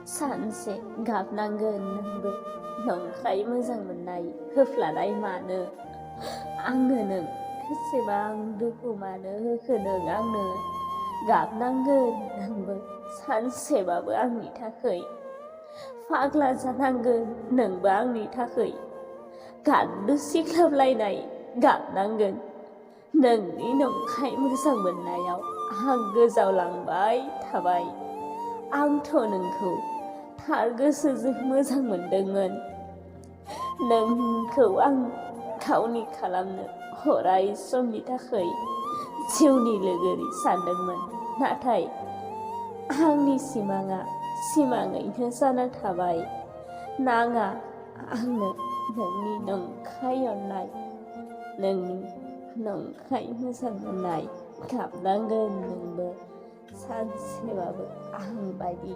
सानसे गाबनांगोन नोंबो नंखाय मोजां मोननाय होफ्लानाय मानो आंनो नों एसेबां दुखु मानो होखो नों आंनो गाबनांगोन नोंबो सानसेबाबो आंनि थाखै फाग्ला जानांगोन नोंबो आंनि थाखै गान्दु सिख्लाबलायनाय गाबनांगोन नोंनि नंखाय मोजां मोननायाव आं गोजावलांबाय थाबाय आंथ' नोंखौ थार गोसोजों मोजां मोनदोंमोन नोंखौ आं गावनि खालामनो अराय समनि थाखाय जिउनि लोगोरि सानदोंमोन नाथाय आंनि सिमाङा सिमाङैनो जाना थाबाय नाङा आंनो नोंनि नंखाय अननाय नोंनि नंखाय मोजां मोननाय गाबनांगोन नोंबो सानसेबाबो आं बायदि